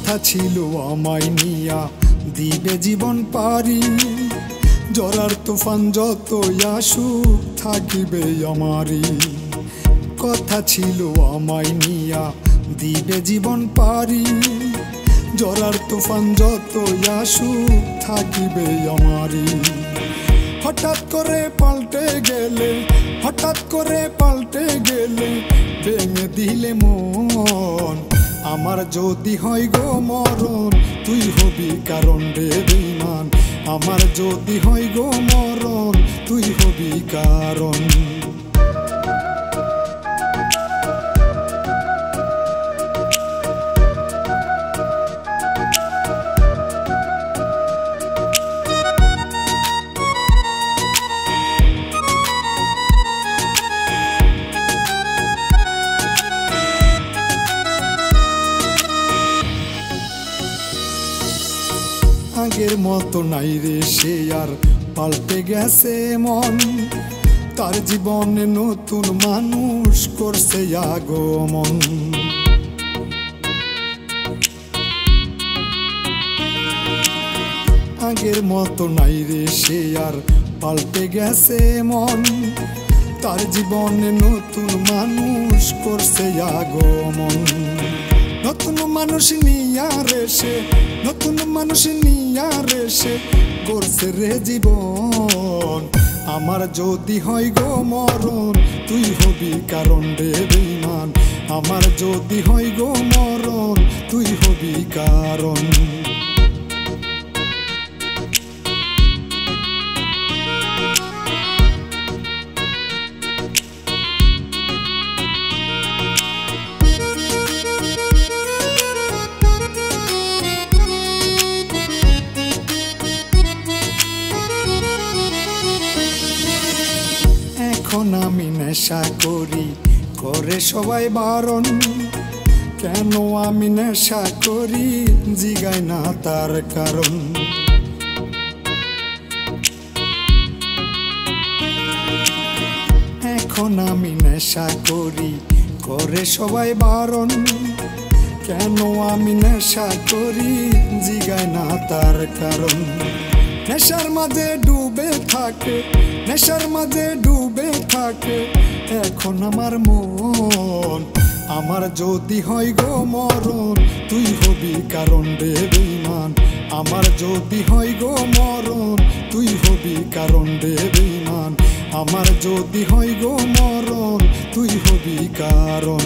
কথা ছিল আমায় নিয়া দিবে জীবন পারি, জরার তুফান যতই আসুক থাকিবে আমারি। কথা ছিল আমায় নিয়া দিবে জীবন পারি, জরার তুফান যতই আসুক থাকিবে আমারি। হঠাৎ করে পাল্টে গেলে, হঠাৎ করে পাল্টে গেলে ভেঙে দিলে মন। আমার যদি হয় গো মরণ তুই হবি কারণ রে বেঈমান। আমার যদি হয় গো মরণ তুই হবি কারণ। আগের মতো নাই রে সে আর পাল্টে গেছে মন, তার জীবনে নতুন মানুষ করছে আগমন। আগের মতো নাই রে সে আর পাল্টে গেছে মন, তার জীবনে নতুন মানুষ করছে আগমন। নতুন মানুষ নিয়া রে সে, নতুন মানুষ নিয়া রে সে করছে রে জীবন। আমার যদি হয় গো মরণ তুই হবি কারণ রে বেঈমান। আমার যদি হয় গো মরণ তুই হবি কারণ। এখন আমি নেশা করি করে সবাই বারণ, কেন আমি নেশা করি জিগায় না তার কারণ। এখন আমি নেশা করি করে সবাই বারণ, কেন আমি নেশা করি জিগায় না তার কারণ। নেশার মাঝে ডুবে থাকে, নেশার মাঝে ডুবে থাকে এখন আমার মন। আমার যদি হয় গো মরণ তুই হবি কারণ রে বেঈমান। আমার যদি হয় গো মরণ তুই হবি কারণ রে বেঈমান। আমার যদি হয় গো মরণ তুই হবি কারণ।